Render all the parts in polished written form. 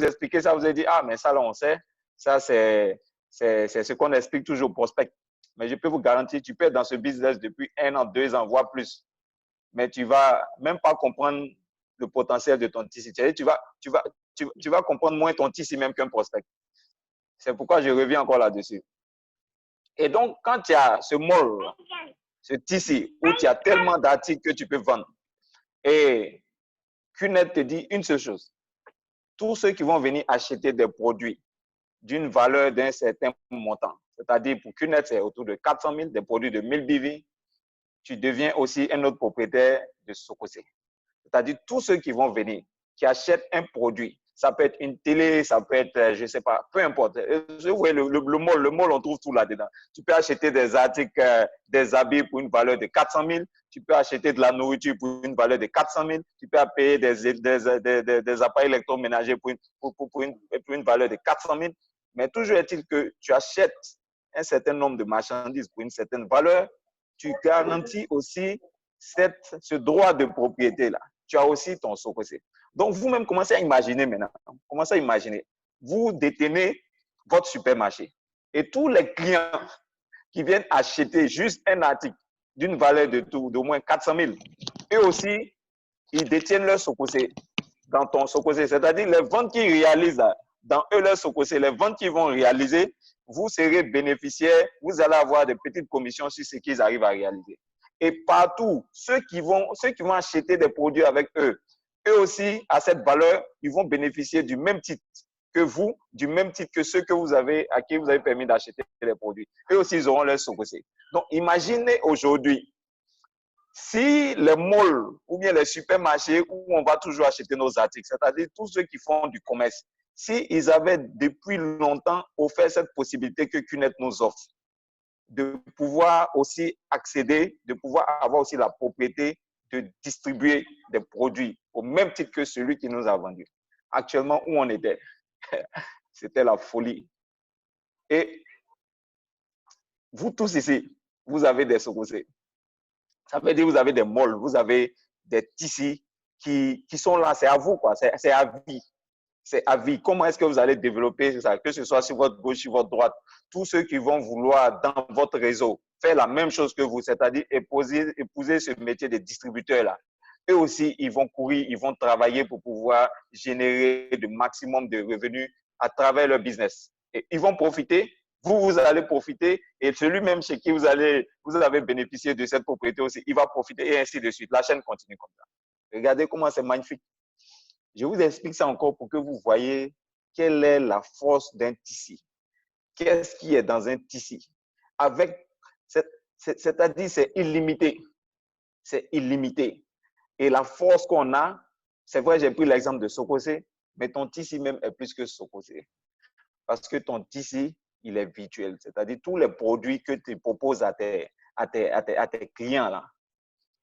expliquer ça, vous allez dire, ah, mais ça, là, on sait. Ça, c'est ce qu'on explique toujours au prospect. Mais je peux vous garantir, tu peux être dans ce business depuis 1 an, 2 ans, voire plus. Mais tu ne vas même pas comprendre le potentiel de ton TC. Tu vas comprendre moins ton TC même qu'un prospect. C'est pourquoi je reviens encore là-dessus. Et donc, quand tu as ce mall, ce TC, où tu as tellement d'articles que tu peux vendre, et QNET te dit une seule chose, tous ceux qui vont venir acheter des produits d'une valeur d'un certain montant, c'est-à-dire pour QNET, c'est autour de 400 000, des produits de 1000 BV, tu deviens aussi un autre propriétaire de Sococé. C'est-à-dire tous ceux qui vont venir, qui achètent un produit, ça peut être une télé, ça peut être, je ne sais pas, peu importe. Vous voyez, le mall, on trouve tout là-dedans. Tu peux acheter des articles, des habits pour une valeur de 400 000, tu peux acheter de la nourriture pour une valeur de 400 000, tu peux payer des appareils électroménagers pour une valeur de 400 000. Mais toujours est-il que tu achètes un certain nombre de marchandises pour une certaine valeur, tu garantis aussi ce droit de propriété-là. Tu as aussi ton Sococé. Donc, vous-même, commencez à imaginer maintenant. Commencez à imaginer. Vous détenez votre supermarché. Et tous les clients qui viennent acheter juste un article d'une valeur d'au moins 400 000, eux aussi, ils détiennent leur Sococé dans ton Sococé. C'est-à-dire les ventes qu'ils réalisent dans eux, leur Sococé, les ventes qu'ils vont réaliser, vous serez bénéficiaire, vous allez avoir des petites commissions sur ce qu'ils arrivent à réaliser. Et partout, ceux qui vont acheter des produits avec eux aussi, à cette valeur, ils vont bénéficier du même titre que vous, du même titre que ceux à qui vous avez permis d'acheter les produits. Eux aussi, ils auront leur Sococé. Donc, imaginez aujourd'hui, si les malls ou bien les supermarchés où on va toujours acheter nos articles, c'est-à-dire tous ceux qui font du commerce, s'ils avaient depuis longtemps offert cette possibilité que QNET nous offre, de pouvoir aussi accéder, de pouvoir avoir aussi la propriété de distribuer des produits au même titre que celui qui nous a vendu. Actuellement, où on était, c'était la folie. Et vous tous ici, vous avez des Sococé. Ça veut dire que vous avez des malls, vous avez des TC qui sont là, c'est à vous, quoi. C'est à vie. C'est à vie. Comment est-ce que vous allez développer ça, que ce soit sur votre gauche, sur votre droite, tous ceux qui vont vouloir dans votre réseau faire la même chose que vous, c'est-à-dire épouser ce métier de distributeur-là. Eux aussi, ils vont courir, ils vont travailler pour pouvoir générer le maximum de revenus à travers leur business. Et ils vont profiter, vous allez profiter, et celui même chez qui vous avez bénéficié de cette propriété aussi, il va profiter, et ainsi de suite. La chaîne continue comme ça. Regardez comment c'est magnifique. Je vous explique ça encore pour que vous voyez quelle est la force d'un TC. Qu'est-ce qui est dans un TC? C'est-à-dire, c'est illimité. C'est illimité. Et la force qu'on a, c'est vrai, j'ai pris l'exemple de Sococé, mais ton TC même est plus que Sococé. Parce que ton TC, il est virtuel. C'est-à-dire, tous les produits que tu proposes à tes clients, là,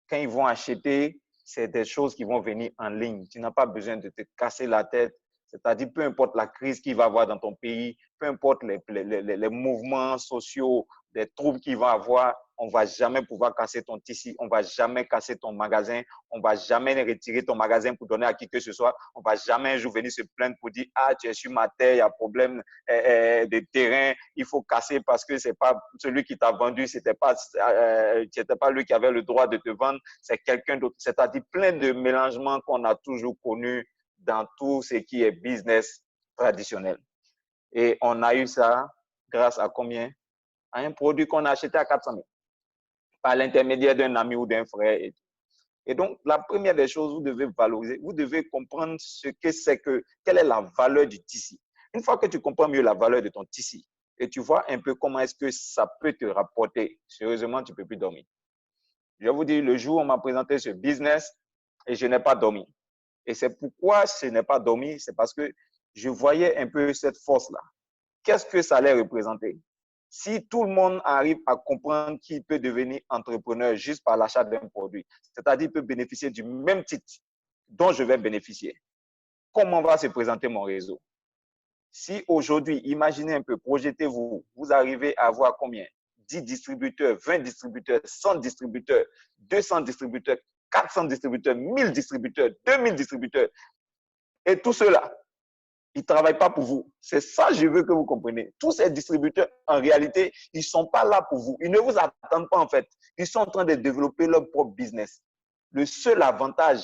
quand ils vont acheter, c'est des choses qui vont venir en ligne. Tu n'as pas besoin de te casser la tête. C'est-à-dire, peu importe la crise qu'il va y avoir dans ton pays, peu importe les mouvements sociaux, les troubles qu'il va y avoir, on ne va jamais pouvoir casser ton TC, on ne va jamais casser ton magasin, on ne va jamais retirer ton magasin pour donner à qui que ce soit, on ne va jamais un jour venir se plaindre pour dire « Ah, tu es sur ma terre, il y a problème de terrain, il faut casser parce que ce n'est pas celui qui t'a vendu, ce n'était pas lui qui avait le droit de te vendre, c'est quelqu'un d'autre. » C'est-à-dire plein de mélangements qu'on a toujours connus dans tout ce qui est business traditionnel. Et on a eu ça grâce à combien? À un produit qu'on a acheté à 400 000 par l'intermédiaire d'un ami ou d'un frère. Et donc, la première des choses, vous devez valoriser, vous devez comprendre ce que c'est que, quelle est la valeur du TC. Une fois que tu comprends mieux la valeur de ton TC et tu vois un peu comment est-ce que ça peut te rapporter, sérieusement, tu ne peux plus dormir. Je vais vous dire, le jour où on m'a présenté ce business et je n'ai pas dormi. Et c'est pourquoi je n'ai pas dormi, c'est parce que je voyais un peu cette force-là. Qu'est-ce que ça allait représenter? Si tout le monde arrive à comprendre qu'il peut devenir entrepreneur juste par l'achat d'un produit, c'est-à-dire qu'il peut bénéficier du même titre dont je vais bénéficier, comment va se présenter mon réseau? Si aujourd'hui, imaginez un peu, projetez-vous, vous arrivez à avoir combien? 10 distributeurs, 20 distributeurs, 100 distributeurs, 200 distributeurs, 400 distributeurs, 1000 distributeurs, 2000 distributeurs. Et tout cela, Ils ne travaillent pas pour vous. C'est ça, je veux que vous compreniez. Tous ces distributeurs, en réalité, ils ne sont pas là pour vous. Ils ne vous attendent pas, en fait. Ils sont en train de développer leur propre business. Le seul avantage,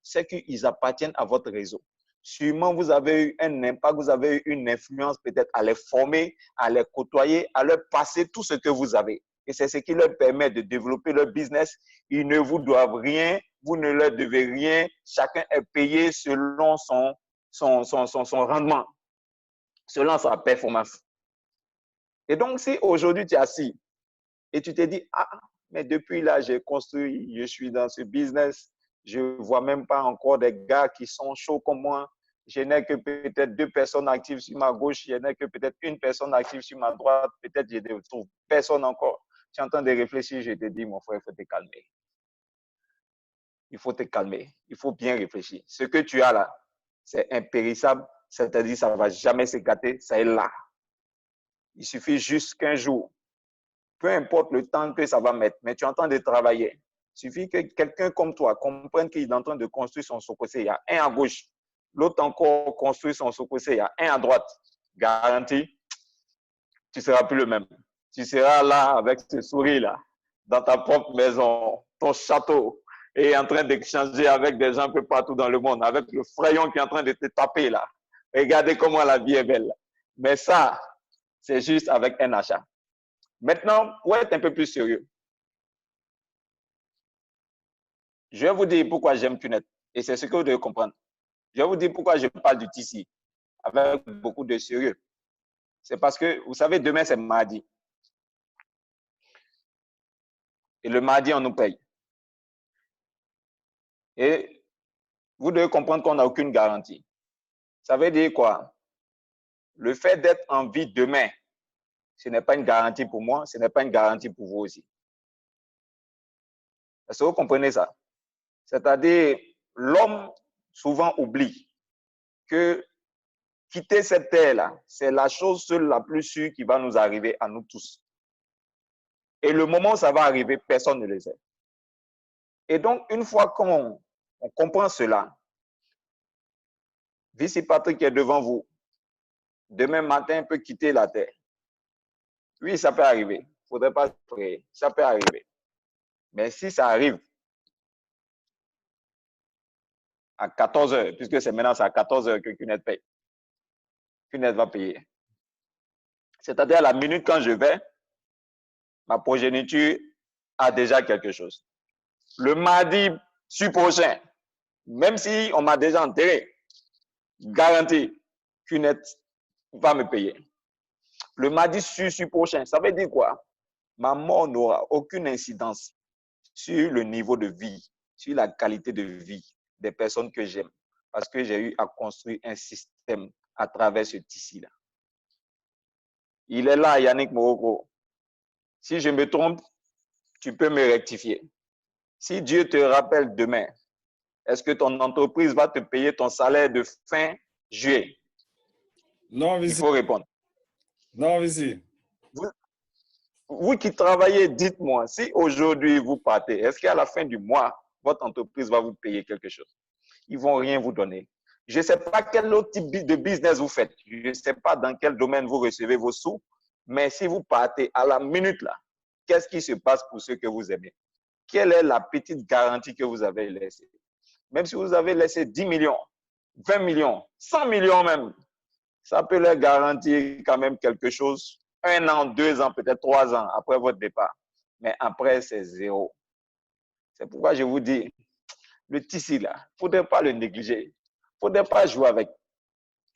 c'est qu'ils appartiennent à votre réseau. Sûrement, vous avez eu un impact, vous avez eu une influence peut-être à les former, à les côtoyer, à leur passer tout ce que vous avez. Et c'est ce qui leur permet de développer leur business. Ils ne vous doivent rien, vous ne leur devez rien. Chacun est payé selon son rendement, selon sa performance. Et donc, si aujourd'hui tu es assis et tu te dis, ah, mais depuis là, j'ai construit, je suis dans ce business, je ne vois même pas encore des gars qui sont chauds comme moi. Je n'ai que peut-être 2 personnes actives sur ma gauche, je n'ai que peut-être 1 personne active sur ma droite, peut-être je ne trouve personne encore. Tu es en train de réfléchir, je te dis, mon frère, il faut te calmer. Il faut te calmer, il faut bien réfléchir. Ce que tu as là, c'est impérissable, c'est-à-dire ça ne va jamais se gâter, ça est là. Il suffit juste qu'un jour, peu importe le temps que ça va mettre, mais tu es en train de travailler. Il suffit que quelqu'un comme toi comprenne qu'il est en train de construire son sokosé. Il y a un à gauche, l'autre encore construit son sokosé, il y a un à droite. Garantie, tu ne seras plus le même. Tu seras là avec ce sourire-là, dans ta propre maison, ton château, et en train d'échanger avec des gens un peu partout dans le monde, avec le frayon qui est en train de te taper là. Regardez comment la vie est belle. Mais ça, c'est juste avec un achat. Maintenant, pour être un peu plus sérieux, je vais vous dire pourquoi j'aime Qnet. Et c'est ce que vous devez comprendre. Je vais vous dire pourquoi je parle du TC avec beaucoup de sérieux. C'est parce que, vous savez, demain, c'est mardi. Et le mardi, on nous paye. Et vous devez comprendre qu'on n'a aucune garantie. Ça veut dire quoi? Le fait d'être en vie demain, ce n'est pas une garantie pour moi, ce n'est pas une garantie pour vous aussi. Est-ce que vous comprenez ça? C'est-à-dire, l'homme souvent oublie que quitter cette terre-là, c'est la chose seule la plus sûre qui va nous arriver à nous tous. Et le moment où ça va arriver, personne ne le sait. Et donc, une fois qu'on comprend cela, Vici Patrick est devant vous. Demain matin, peut quitter la terre. Oui, ça peut arriver. Il ne faudrait pas se créer. Ça peut arriver. Mais si ça arrive à 14 heures, puisque c'est maintenant à 14 heures que Qnet paye, Qnet va payer. C'est-à-dire à la minute quand je vais, ma progéniture a déjà quelque chose. Le mardi prochain, même si on m'a déjà enterré, garanti, Qnet va me payer. Le mardi prochain, ça veut dire quoi? Ma mort n'aura aucune incidence sur le niveau de vie, sur la qualité de vie des personnes que j'aime, parce que j'ai eu à construire un système à travers ce tissu-là. Il est là, Yannick Moroko. Si je me trompe, tu peux me rectifier. Si Dieu te rappelle demain, est-ce que ton entreprise va te payer ton salaire de fin juillet? Non, Vici. Il faut répondre. Non, Vici. Vous qui travaillez, dites-moi, si aujourd'hui vous partez, est-ce qu'à la fin du mois, votre entreprise va vous payer quelque chose? Ils ne vont rien vous donner. Je ne sais pas quel autre type de business vous faites. Je ne sais pas dans quel domaine vous recevez vos sous. Mais si vous partez à la minute là, qu'est-ce qui se passe pour ceux que vous aimez? Quelle est la petite garantie que vous avez laissée? Même si vous avez laissé 10 millions, 20 millions, 100 millions même, ça peut leur garantir quand même quelque chose. 1 an, 2 ans, peut-être 3 ans après votre départ. Mais après, c'est zéro. C'est pourquoi je vous dis, le tissu là, il ne faudrait pas le négliger. Il ne faudrait pas jouer avec.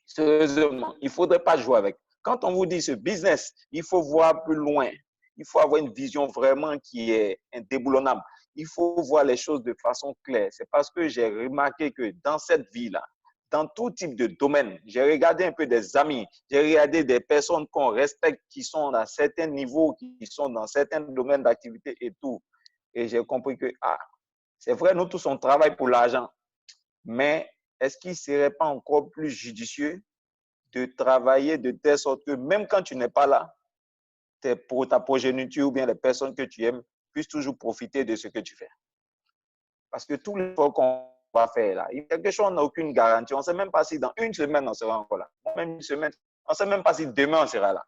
Sérieusement, il ne faudrait pas jouer avec. Quand on vous dit ce business, il faut voir plus loin. Il faut avoir une vision vraiment qui est indéboulonnable. Il faut voir les choses de façon claire. C'est parce que j'ai remarqué que dans cette vie-là, dans tout type de domaine, j'ai regardé un peu des amis, j'ai regardé des personnes qu'on respecte, qui sont à certains niveaux, qui sont dans certains domaines d'activité et tout. Et j'ai compris que, c'est vrai, nous tous on travaille pour l'argent, mais est-ce qu'il ne serait pas encore plus judicieux de travailler de telle sorte que même quand tu n'es pas là, pour ta progéniture ou bien les personnes que tu aimes puissent toujours profiter de ce que tu fais? Parce que tous les fois qu'on va faire là. Quelque chose, on n'a aucune garantie. On ne sait même pas si dans une semaine, on sera encore là. Même une semaine, on ne sait même pas si demain, on sera là.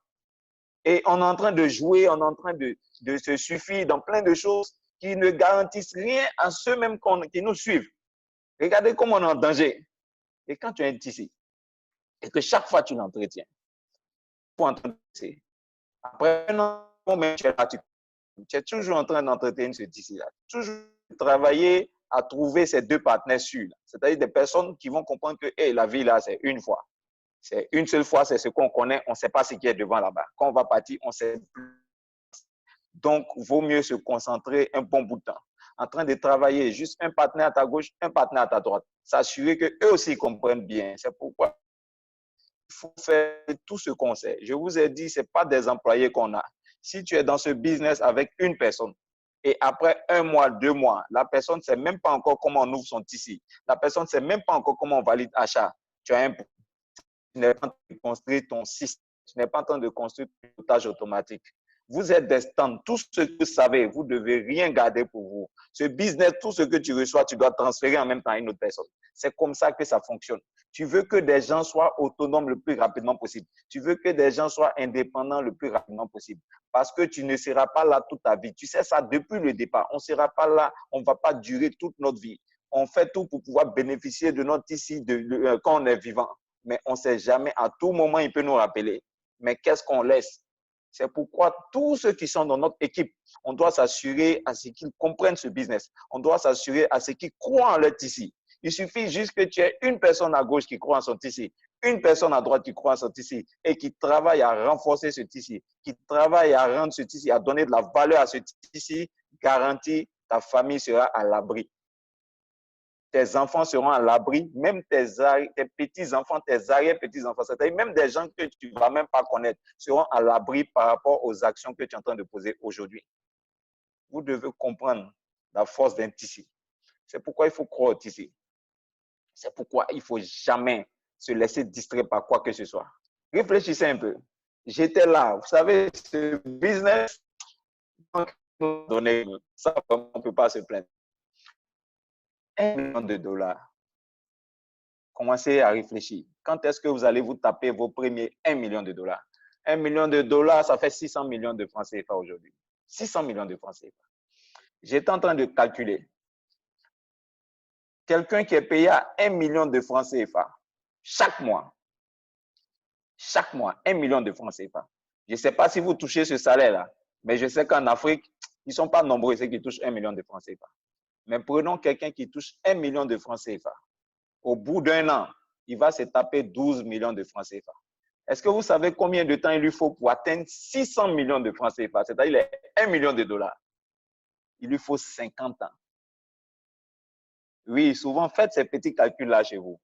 Et on est en train de jouer, on est en train de se suffire dans plein de choses qui ne garantissent rien à ceux-mêmes qui nous suivent. Regardez comment on est en danger. Et quand tu es ici, et que chaque fois tu l'entretiens, pour entretenir, après un an, même tu es là, tu es toujours en train d'entretenir ce tissu-là. Toujours travailler à trouver ces deux partenaires sûrs. C'est-à-dire des personnes qui vont comprendre que hey, la vie, là, c'est une fois. C'est une seule fois, c'est ce qu'on connaît, on ne sait pas ce qui est devant là-bas. Quand on va partir, on ne sait plus. Donc, il vaut mieux se concentrer un bon bout de temps. En train de travailler, juste un partenaire à ta gauche, un partenaire à ta droite. S'assurer qu'eux aussi comprennent bien. C'est pourquoi il faut faire tout ce qu'on sait. Je vous ai dit, ce n'est pas des employés qu'on a. Si tu es dans ce business avec une personne, et après 1 mois, 2 mois, la personne ne sait même pas encore comment on ouvre son tissu. La personne ne sait même pas encore comment on valide achat. Tu as un tu n'es pas en train de construire ton système, tu n'es pas en train de construire ton pilotage automatique. Vous êtes des stands, tout ce que vous savez, vous ne devez rien garder pour vous. Ce business, tout ce que tu reçois, tu dois transférer en même temps à une autre personne. C'est comme ça que ça fonctionne. Tu veux que des gens soient autonomes le plus rapidement possible. Tu veux que des gens soient indépendants le plus rapidement possible. Parce que tu ne seras pas là toute ta vie. Tu sais ça depuis le départ. On ne sera pas là, on ne va pas durer toute notre vie. On fait tout pour pouvoir bénéficier de notre ici quand on est vivant. Mais on ne sait jamais, à tout moment, il peut nous rappeler. Mais qu'est-ce qu'on laisse? C'est pourquoi tous ceux qui sont dans notre équipe, on doit s'assurer à ce qu'ils comprennent ce business. On doit s'assurer à ce qu'ils croient en leur tissu. Il suffit juste que tu aies une personne à gauche qui croit en son tissu, une personne à droite qui croit en son tissu et qui travaille à renforcer ce tissu, qui travaille à rendre ce tissu, à donner de la valeur à ce tissu, garantie, ta famille sera à l'abri. Tes enfants seront à l'abri, même tes petits-enfants, tes arrière-petits-enfants, c'est-à-dire même des gens que tu ne vas même pas connaître, seront à l'abri par rapport aux actions que tu es en train de poser aujourd'hui. Vous devez comprendre la force d'un tissu. C'est pourquoi il faut croire au tissu. C'est pourquoi il ne faut jamais se laisser distraire par quoi que ce soit. Réfléchissez un peu. J'étais là. Vous savez, ce business, ça, on ne peut pas se plaindre. $1 million. Commencez à réfléchir. Quand est-ce que vous allez vous taper vos premiers $1 million? $1 million, ça fait 600 millions de francs CFA aujourd'hui. 600 millions de francs CFA. J'étais en train de calculer. Quelqu'un qui est payé à 1 million de francs CFA chaque mois, 1 million de francs CFA. Je ne sais pas si vous touchez ce salaire-là, mais je sais qu'en Afrique, ils ne sont pas nombreux ceux qui touchent 1 million de francs CFA. Mais prenons quelqu'un qui touche 1 million de francs CFA. Au bout d'1 an, il va se taper 12 millions de francs CFA. Est-ce que vous savez combien de temps il lui faut pour atteindre 600 millions de francs CFA, c'est-à-dire 1 million de dollars? Il lui faut 50 ans. Oui, souvent, faites ces petits calculs-là chez vous.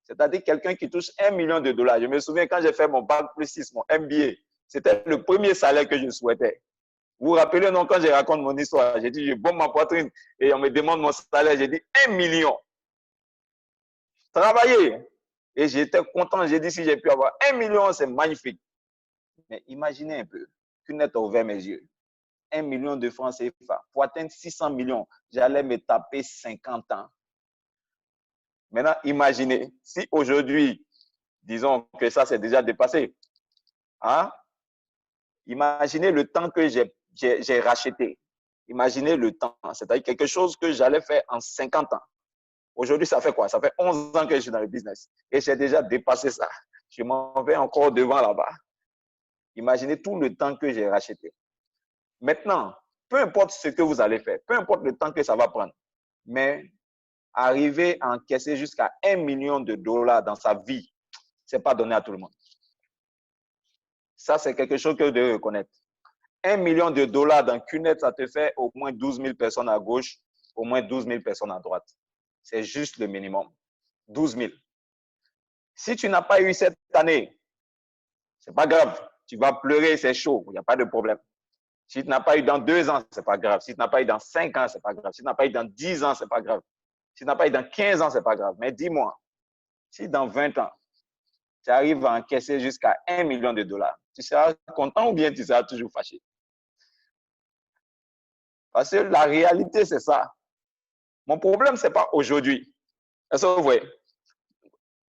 C'est-à-dire quelqu'un qui touche 1 million de dollars. Je me souviens quand j'ai fait mon bac plus 6, mon MBA, c'était le premier salaire que je souhaitais. Vous vous rappelez, non, quand je raconte mon histoire, j'ai dit, je bombe ma poitrine et on me demande mon salaire, j'ai dit 1 million. Travailler. Et j'étais content, j'ai dit, si j'ai pu avoir 1 million, c'est magnifique. Mais imaginez un peu, qu'une a ouvert mes yeux. 1 million de francs CFA. Pour atteindre 600 millions, j'allais me taper 50 ans. Maintenant, imaginez, si aujourd'hui, disons que ça c'est déjà dépassé, hein? Imaginez le temps que j'ai racheté. Imaginez le temps, c'est-à-dire quelque chose que j'allais faire en 50 ans. Aujourd'hui, ça fait quoi? Ça fait 11 ans que je suis dans le business et j'ai déjà dépassé ça. Je m'en vais encore devant là-bas. Imaginez tout le temps que j'ai racheté. Maintenant, peu importe ce que vous allez faire, peu importe le temps que ça va prendre, mais arriver à encaisser jusqu'à 1 million de dollars dans sa vie, ce n'est pas donné à tout le monde. Ça, c'est quelque chose que vous devez reconnaître. 1 million de dollars dans QNET, ça te fait au moins 12 000 personnes à gauche, au moins 12 000 personnes à droite. C'est juste le minimum. 12 000. Si tu n'as pas eu cette année, ce n'est pas grave. Tu vas pleurer, c'est chaud, il n'y a pas de problème. Si tu n'as pas eu dans 2 ans, ce n'est pas grave. Si tu n'as pas eu dans 5 ans, ce n'est pas grave. Si tu n'as pas eu dans 10 ans, ce n'est pas grave. Si tu n'as pas eu dans 15 ans, ce n'est pas grave. Mais dis-moi, si dans 20 ans, tu arrives à encaisser jusqu'à 1 million de dollars, tu seras content ou bien tu seras toujours fâché? Parce que la réalité, c'est ça. Mon problème, ce n'est pas aujourd'hui. Est-ce que vous voyez?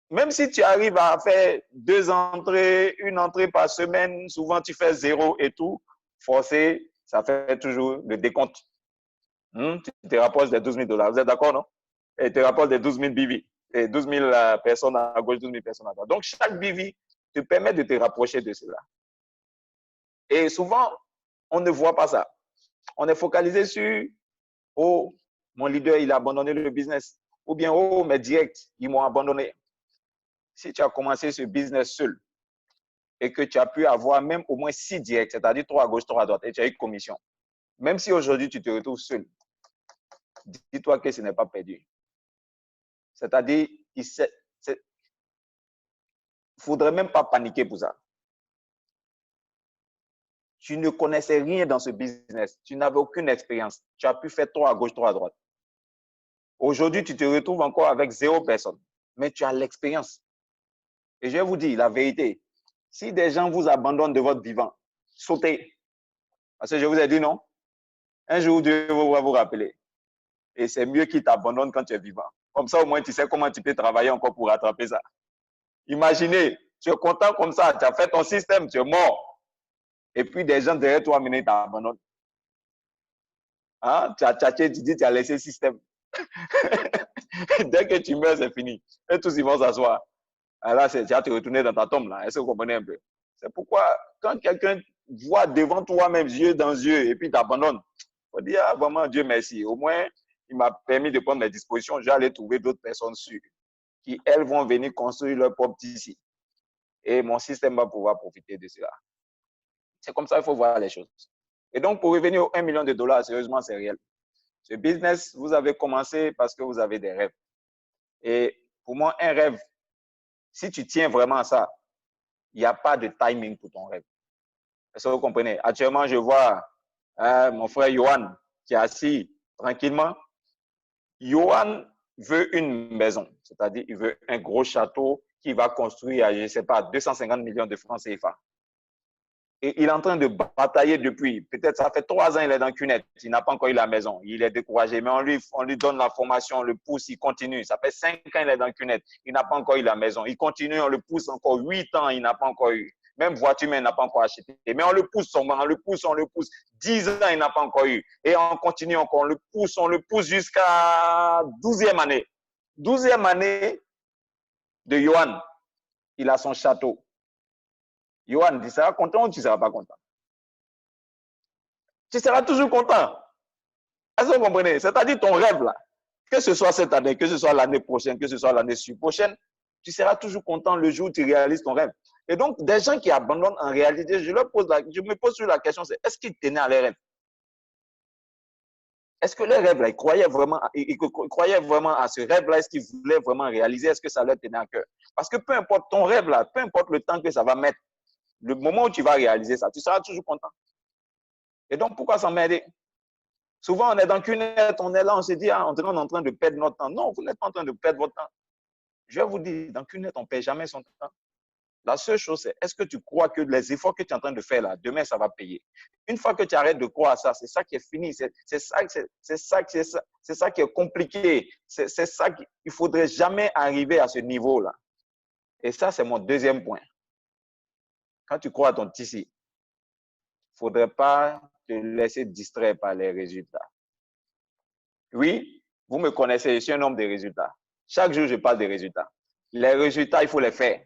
Même si tu arrives à faire 2 entrées, 1 entrée par semaine, souvent tu fais 0 et tout, forcé, ça fait toujours le décompte. Tu te rapproches des 12 000 $. Vous êtes d'accord, non? Et tu te rapproches des 12 000 BV. Et 12 000 personnes à gauche, 12 000 personnes à droite. Donc, chaque BV te permet de te rapprocher de cela. Et souvent, on ne voit pas ça. On est focalisé sur « Oh, mon leader, il a abandonné le business. » Ou bien « Oh, mes directs, ils m'ont abandonné. » Si tu as commencé ce business seul et que tu as pu avoir même au moins 6 directs, c'est-à-dire 3 à gauche, 3 à droite, et tu as eu commission, même si aujourd'hui tu te retrouves seul, dis-toi que ce n'est pas perdu. C'est-à-dire, il ne faudrait même pas paniquer pour ça. Tu ne connaissais rien dans ce business. Tu n'avais aucune expérience. Tu as pu faire 3 à gauche, 3 à droite. Aujourd'hui, tu te retrouves encore avec 0 personne. Mais tu as l'expérience. Et je vais vous dire la vérité. Si des gens vous abandonnent de votre vivant, sautez. Parce que je vous ai dit non. Un jour, Dieu va vous rappeler. Et c'est mieux qu'il t'abandonne quand tu es vivant. Comme ça, au moins, tu sais comment tu peux travailler encore pour rattraper ça. Imaginez, tu es content comme ça, tu as fait ton système, tu es mort. Et puis, des gens derrière toi, maintenant, t'abandonnent. Hein? Tu as tchatché, tu dis, tu as laissé le système. Dès que tu meurs, c'est fini. Et tous, ils vont s'asseoir. Là, tu vas te retourner dans ta tombe. Là. Est-ce que vous comprenez un peu? C'est pourquoi, quand quelqu'un voit devant toi-même, yeux dans yeux, et puis t'abandonne, il faut dire, ah, vraiment, Dieu merci. Au moins, il m'a permis de prendre mes dispositions. Je vais aller trouver d'autres personnes sûres qui, elles, vont venir construire leur propre tissu. Et mon système va pouvoir profiter de cela. C'est comme ça qu'il faut voir les choses. Et donc, pour revenir aux $1 million, sérieusement, c'est réel. Ce business, vous avez commencé parce que vous avez des rêves. Et pour moi, un rêve, si tu tiens vraiment à ça, il n'y a pas de timing pour ton rêve. Est-ce que vous comprenez? Actuellement, je vois mon frère Johan qui est assis tranquillement. Johan veut une maison, c'est-à-dire il veut un gros château qu'il va construire à, je ne sais pas, 250 millions de francs CFA. Et il est en train de batailler depuis. Peut-être ça fait 3 ans, il est dans cunette. Il n'a pas encore eu la maison. Il est découragé. Mais on lui donne la formation, on le pousse, il continue. Ça fait 5 ans, il est dans cunette. Il n'a pas encore eu la maison. Il continue, on le pousse encore 8 ans, il n'a pas encore eu. Même voiture, mais il n'a pas encore acheté. Mais on le pousse, on le pousse. 10 ans, il n'a pas encore eu. Et on continue encore, on le pousse jusqu'à 12e année. 12e année de Johan. Il a son château. Johan, tu seras content ou tu ne seras pas content? Tu seras toujours content. Est-ce que vous comprenez? C'est-à-dire ton rêve là, que ce soit cette année, que ce soit l'année prochaine, que ce soit l'année prochaine, tu seras toujours content le jour où tu réalises ton rêve. Et donc, des gens qui abandonnent en réalité, je me pose sur la question, c'est est-ce qu'ils tenaient à leurs rêves? Est-ce que leurs rêves là, ils croyaient vraiment à ce rêve là? Est-ce qu'ils voulaient vraiment réaliser? Est-ce que ça leur tenait à cœur? Parce que peu importe ton rêve là, peu importe le temps que ça va mettre, le moment où tu vas réaliser ça, tu seras toujours content. Et donc, pourquoi s'emmerder? Souvent, on est dans cunette, on est là, on se dit, ah, on est en train de perdre notre temps. Non, vous n'êtes pas en train de perdre votre temps. Je vais vous dire, dans cunette, on ne perd jamais son temps. La seule chose, c'est est-ce que tu crois que les efforts que tu es en train de faire là, demain, ça va payer? Une fois que tu arrêtes de croire à ça, c'est ça qui est fini. C'est ça qui est compliqué. C'est ça qu'il ne faudrait jamais arriver à ce niveau-là. Et ça, c'est mon deuxième point. Quand tu crois à ton tissu, il ne faudrait pas te laisser distraire par les résultats. Oui, vous me connaissez, je suis un homme des résultats. Chaque jour, je parle des résultats. Les résultats, il faut les faire.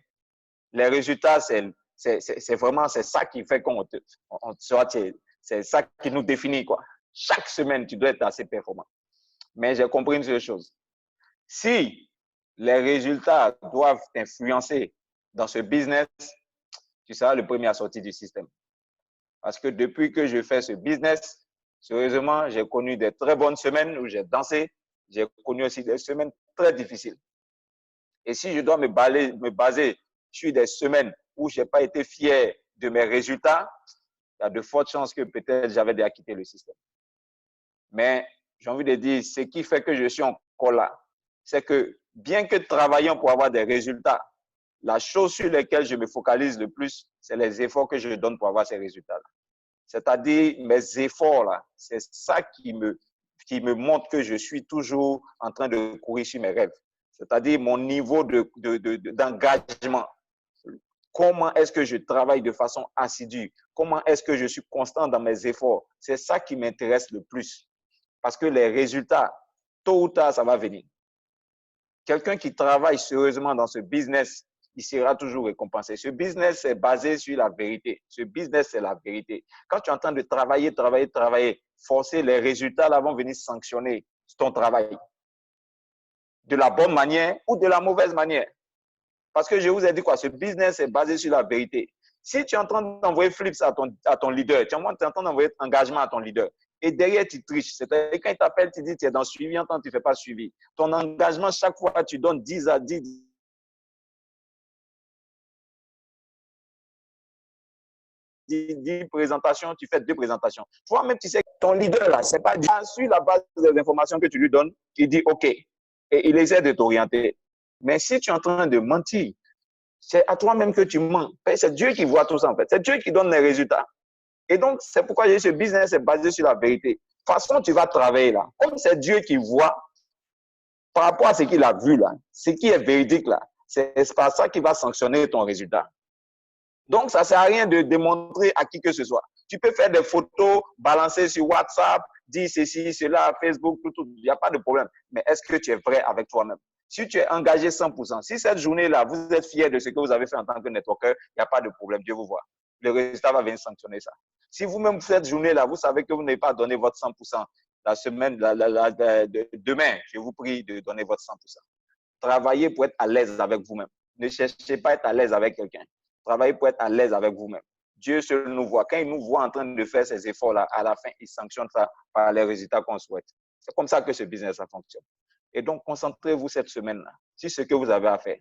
Les résultats, c'est vraiment ça qui fait qu'on c'est ça qui nous définit, quoi. Chaque semaine, tu dois être assez performant. Mais j'ai compris une seule chose. Si les résultats doivent t'influencer dans ce business, tu seras le premier à sortir du système. Parce que depuis que je fais ce business, sérieusement, j'ai connu des très bonnes semaines où j'ai dansé. J'ai connu aussi des semaines très difficiles. Et si je dois me baser sur des semaines où je n'ai pas été fier de mes résultats, il y a de fortes chances que peut-être j'avais déjà quitté le système. Mais j'ai envie de dire, ce qui fait que je suis encore là, c'est que bien que travaillant pour avoir des résultats, la chose sur laquelle je me focalise le plus, c'est les efforts que je donne pour avoir ces résultats-là. C'est-à-dire mes efforts-là, c'est ça qui me montre que je suis toujours en train de courir sur mes rêves. c'est-à-dire mon niveau d'engagement. Comment est-ce que je travaille de façon assidue? Comment est-ce que je suis constant dans mes efforts? C'est ça qui m'intéresse le plus. Parce que les résultats, tôt ou tard, ça va venir. Quelqu'un qui travaille sérieusement dans ce business, il sera toujours récompensé. Ce business est basé sur la vérité. Ce business, c'est la vérité. Quand tu es en train de travailler, forcer, les résultats là vont venir sanctionner ton travail. De la bonne manière ou de la mauvaise manière. Parce que je vous ai dit quoi, ce business est basé sur la vérité. Si tu es en train d'envoyer flips à ton leader, tu es en train d'envoyer engagement à ton leader, et derrière tu triches, c'est-à-dire quand il t'appelle, tu dis tu es dans le suivi, en temps tu ne fais pas suivi. Ton engagement, chaque fois, tu donnes 10 à 10 présentations, tu fais 2 présentations. Toi-même, tu sais que ton leader, là, c'est pas sur la base des informations que tu lui donnes, il dit OK. Et il essaie de t'orienter. Mais si tu es en train de mentir, c'est à toi-même que tu mens. C'est Dieu qui voit tout ça, en fait. C'est Dieu qui donne les résultats. Et donc, c'est pourquoi ce business est basé sur la vérité. De toute façon, tu vas travailler là. Comme c'est Dieu qui voit, par rapport à ce qu'il a vu là, ce qui est véridique là, c'est pas ça qui va sanctionner ton résultat. Donc, ça ne sert à rien de démontrer à qui que ce soit. Tu peux faire des photos, balancer sur WhatsApp, dire ceci, cela, Facebook, tout. Il n'y a pas de problème. Mais est-ce que tu es vrai avec toi-même? Si tu es engagé 100%, si cette journée-là, vous êtes fier de ce que vous avez fait en tant que networker, il n'y a pas de problème, Dieu vous voit. Le résultat va venir sanctionner ça. Si vous-même, cette journée-là, vous savez que vous n'avez pas donné votre 100%, la semaine, demain, je vous prie de donner votre 100%. Travaillez pour être à l'aise avec vous-même. Ne cherchez pas à être à l'aise avec quelqu'un. Travaillez pour être à l'aise avec vous-même. Dieu seul nous voit. Quand il nous voit en train de faire ces efforts-là, à la fin, il sanctionne ça par les résultats qu'on souhaite. C'est comme ça que ce business ça fonctionne. Et donc, concentrez-vous cette semaine-là sur ce que vous avez à faire.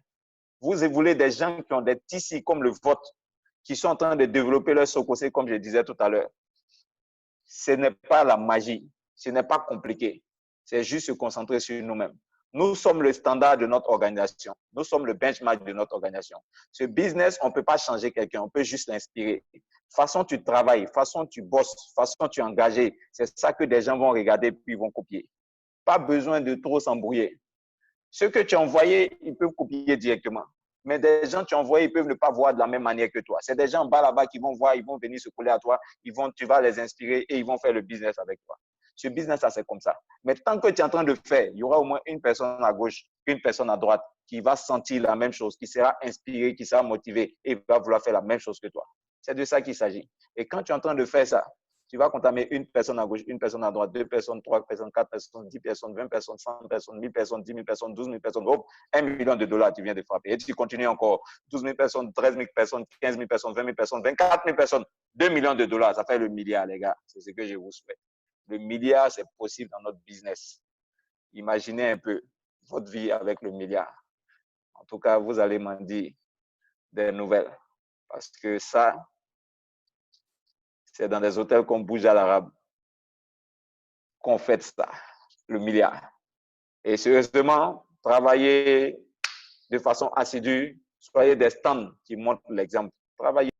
Vous voulez des gens qui ont des tissus comme le vôtre, qui sont en train de développer leur sococé, comme je disais tout à l'heure. Ce n'est pas la magie. Ce n'est pas compliqué. C'est juste se concentrer sur nous-mêmes. Nous sommes le standard de notre organisation. Nous sommes le benchmark de notre organisation. Ce business, on ne peut pas changer quelqu'un, on peut juste l'inspirer. Façon tu travailles, façon tu bosses, façon tu es engagé, c'est ça que des gens vont regarder puis vont copier. Pas besoin de trop s'embrouiller. Ce que tu as envoyé, ils peuvent copier directement. Mais des gens que tu as envoyés, ils peuvent ne pas voir de la même manière que toi. C'est des gens en bas là-bas qui vont voir, ils vont venir se coller à toi, tu vas les inspirer et ils vont faire le business avec toi. Ce business, ça, c'est comme ça. Mais tant que tu es en train de faire, il y aura au moins une personne à gauche, une personne à droite qui va sentir la même chose, qui sera inspirée, qui sera motivée et va vouloir faire la même chose que toi. C'est de ça qu'il s'agit. Et quand tu es en train de faire ça, tu vas contaminer une personne à gauche, une personne à droite, 2 personnes, 3 personnes, 4 personnes, 10 personnes, 20 personnes, 100 personnes, 1000 personnes, 10 000 personnes, 12 000 personnes. Hop, $1 million, tu viens de frapper. Et tu continues encore. 12 000 personnes, 13 000 personnes, 15 000 personnes, 20 000 personnes, 24 000 personnes, $2 millions. Ça fait le milliard, les gars. C'est ce que je vous souhaite. Le milliard, c'est possible dans notre business. Imaginez un peu votre vie avec le milliard. En tout cas, vous allez m'en dire des nouvelles. Parce que ça, c'est dans des hôtels qu'on bouge à l'arabe qu'on fait ça, le milliard. Et sérieusement, travaillez de façon assidue, soyez des stands qui montrent l'exemple. Travaillez